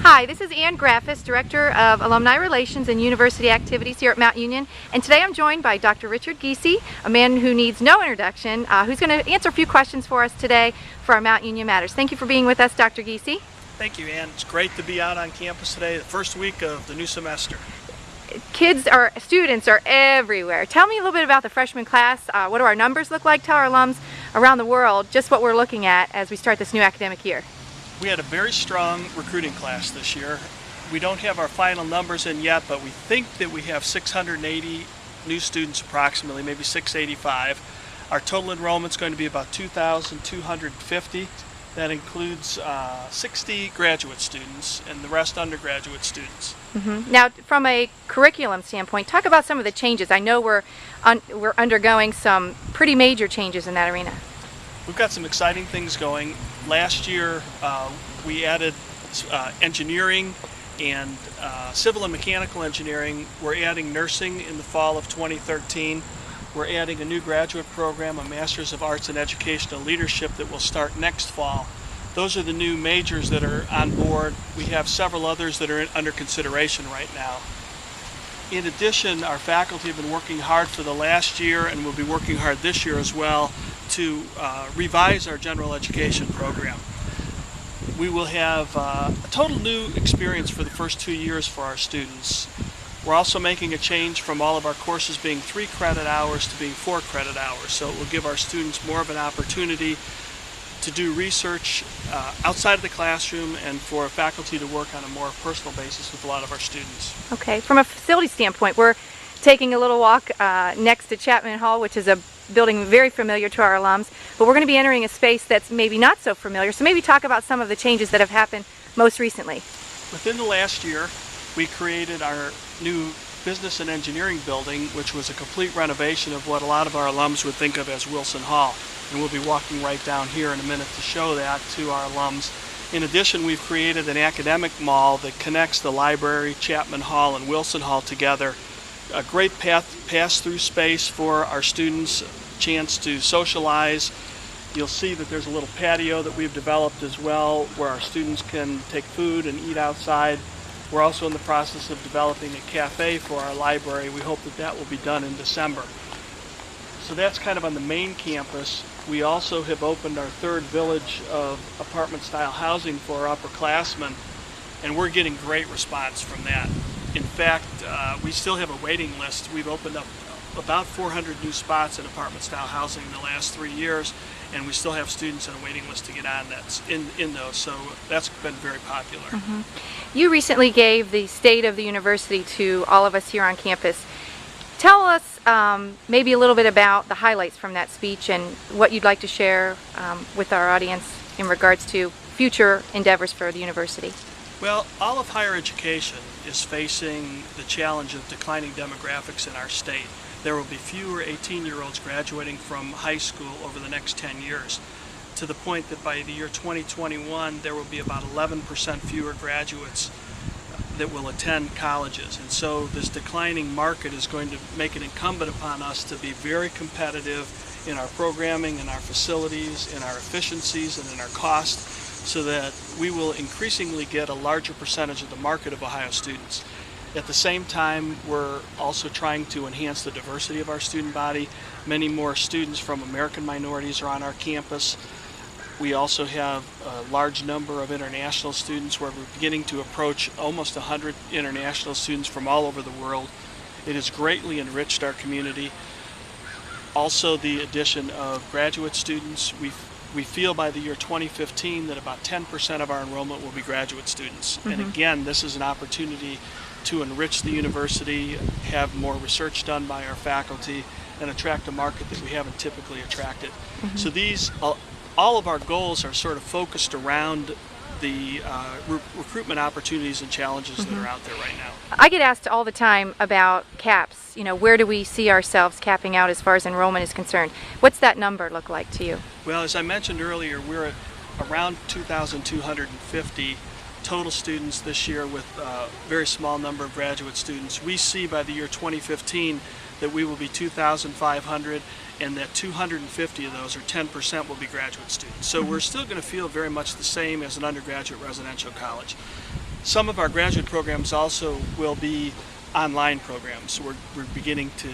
Hi, this is Ann Graffis, Director of Alumni Relations and University Activities here at Mount Union, and today I'm joined by Dr. Richard Giese, a man who needs no introduction, who's going to answer a few questions for us today for our Mount Union Matters. Thank you for being with us, Dr. Giese. Thank you, Ann. It's great to be out on campus today, the first week of the new semester. Students are everywhere. Tell me a little bit about the freshman class. What do our numbers look like? Tell our alums around the world just what we're looking at as we start this new academic year. We had a very strong recruiting class this year. We don't have our final numbers in yet, but we think that we have 680 new students approximately, maybe 685. Our total enrollment is going to be about 2,250. That includes 60 graduate students and the rest undergraduate students. Now, from a curriculum standpoint, talk about some of the changes. I know we're undergoing some pretty major changes in that arena. We've got some exciting things going. Last year we added engineering and civil and mechanical engineering. We're adding nursing in the fall of 2013. We're adding a new graduate program, a Master's of Arts in Educational Leadership, that will start next fall. Those are the new majors that are on board. We have several others that are under consideration right now. In addition, our faculty have been working hard for the last year and will be working hard this year as well to revise our general education program. We will have a total new experience for the first 2 years for our students. We're also making a change from all of our courses being 3 credit hours to being 4 credit hours, so it will give our students more of an opportunity to do research outside of the classroom and for faculty to work on a more personal basis with a lot of our students. Okay, from a facility standpoint, we're taking a little walk next to Chapman Hall, which is a building very familiar to our alums, but we're going to be entering a space that's maybe not so familiar, so maybe talk about some of the changes that have happened most recently. Within the last year, we created our new business and engineering building, which was a complete renovation of what a lot of our alums would think of as Wilson Hall. And we'll be walking right down here in a minute to show that to our alums. In addition, we've created an academic mall that connects the library, Chapman Hall, and Wilson Hall together. A great pass-through space for our students, a chance to socialize. You'll see that there's a little patio that we've developed as well where our students can take food and eat outside. We're also in the process of developing a cafe for our library. We hope that that will be done in December. So that's kind of on the main campus. We also have opened our third village of apartment-style housing for our upperclassmen, and we're getting great response from that. In fact, we still have a waiting list. We've opened up about 400 new spots in apartment-style housing in the last 3 years, and we still have students on a waiting list to get on that's in those, so that's been very popular. You recently gave the state of the university to all of us here on campus. Tell us maybe a little bit about the highlights from that speech and what you'd like to share with our audience in regards to future endeavors for the university. Well, all of higher education is facing the challenge of declining demographics in our state. There will be fewer 18-year-olds graduating from high school over the next 10 years, to the point that by the year 2021 there will be about 11% fewer graduates that will attend colleges. And so this declining market is going to make it incumbent upon us to be very competitive in our programming, in our facilities, in our efficiencies, and in our cost, so that we will increasingly get a larger percentage of the market of Ohio students. At the same time, we're also trying to enhance the diversity of our student body. Many more students from American minorities are on our campus. We also have a large number of international students, where we're beginning to approach almost 100 international students from all over the world. It has greatly enriched our community. Also, the addition of graduate students. We feel by the year 2015 that about 10% of our enrollment will be graduate students. And again, this is an opportunity to enrich the university, have more research done by our faculty, and attract a market that we haven't typically attracted. So these, all of our goals are sort of focused around the recruitment opportunities and challenges that are out there right now. I get asked all the time about caps. You know, where do we see ourselves capping out as far as enrollment is concerned? What's that number look like to you? Well, as I mentioned earlier, we're at around 2,250 total students this year, with a very small number of graduate students. We see by the year 2015 that we will be 2,500, and that 250 of those, or 10%, will be graduate students. So we're still going to feel very much the same as an undergraduate residential college. Some of our graduate programs also will be online programs. So we're beginning to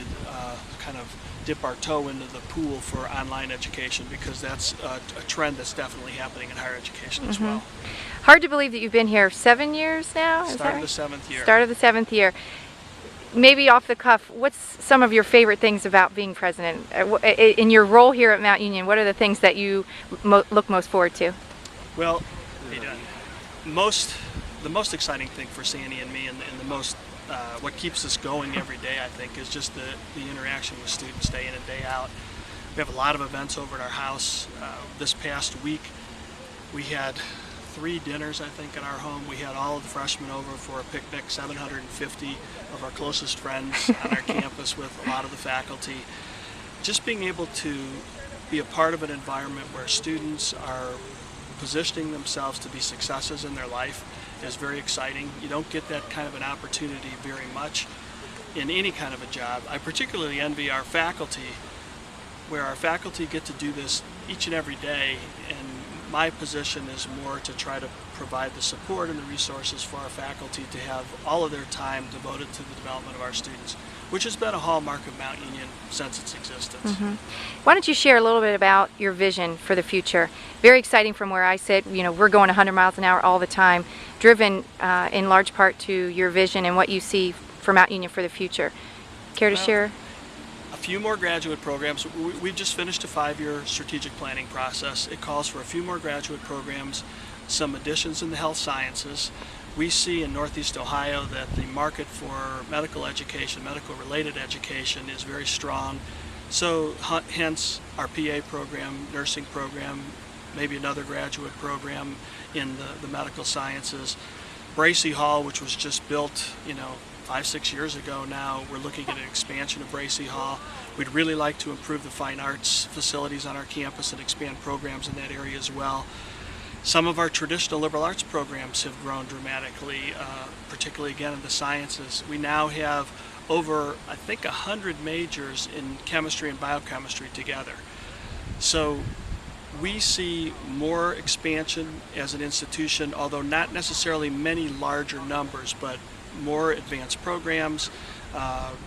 kind of dip our toe into the pool for online education, because that's a trend that's definitely happening in higher education as well. Hard to believe that you've been here 7 years now? Is that Start of right? the 7th year. Start of the 7th year. Maybe off the cuff, what's some of your favorite things about being president? In your role here at Mount Union, what are the things that you look most forward to? Well, the most exciting thing for Sandy and me, and the most what keeps us going every day, I think, is just the interaction with students day in and day out. We have a lot of events over at our house. This past week, we had 3 dinners, I think, in our home. We had all of the freshmen over for a picnic, 750 of our closest friends on our campus with a lot of the faculty. Just being able to be a part of an environment where students are positioning themselves to be successes in their life is very exciting. You don't get that kind of an opportunity very much in any kind of a job. I particularly envy our faculty, where our faculty get to do this each and every day, and my position is more to try to provide the support and the resources for our faculty to have all of their time devoted to the development of our students, which has been a hallmark of Mount Union since its existence. Why don't you share a little bit about your vision for the future? Very exciting from where I sit. You know, we're going 100 miles an hour all the time, driven in large part to your vision and what you see for Mount Union for the future. Care to share? A few more graduate programs. We've just finished a 5-year strategic planning process. It calls for a few more graduate programs, some additions in the health sciences. We see in Northeast Ohio that the market for medical education, medical related education, is very strong. So hence our PA program, nursing program, maybe another graduate program in the medical sciences. Bracy Hall, which was just built, 5-6 years ago now, we're looking at an expansion of Bracy Hall. We'd really like to improve the fine arts facilities on our campus and expand programs in that area as well. Some of our traditional liberal arts programs have grown dramatically, particularly again in the sciences. We now have over, I think, 100 majors in chemistry and biochemistry together. So we see more expansion as an institution, although not necessarily many larger numbers, but more advanced programs,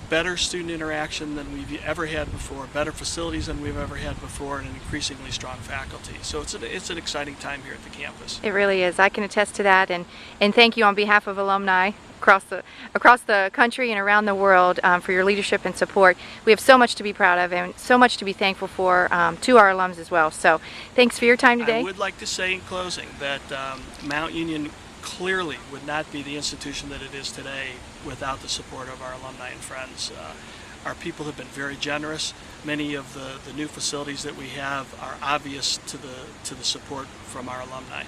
better student interaction than we've ever had before, better facilities than we've ever had before, and an increasingly strong faculty. So it's an exciting time here at the campus. It really is. I can attest to that, and thank you on behalf of alumni across the country and around the world for your leadership and support. We have so much to be proud of and so much to be thankful for to our alums as well. So thanks for your time today. I would like to say in closing that Mount Union clearly would not be the institution that it is today without the support of our alumni and friends. Our people have been very generous. Many of the new facilities that we have are obvious to the support from our alumni.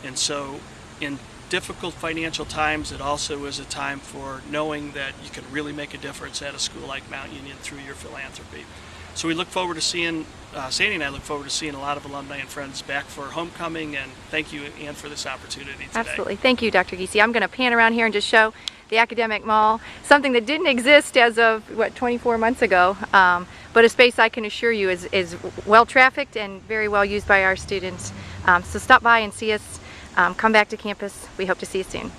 And so in difficult financial times, it also is a time for knowing that you can really make a difference at a school like Mount Union through your philanthropy. So we look forward to seeing, Sandy and I look forward to seeing a lot of alumni and friends back for homecoming, and thank you, Ann, for this opportunity today. Absolutely. Thank you, Dr. Giese. I'm going to pan around here and just show the academic mall, something that didn't exist as of, 24 months ago, but a space I can assure you is well trafficked and very well used by our students. So stop by and see us. Come back to campus. We hope to see you soon.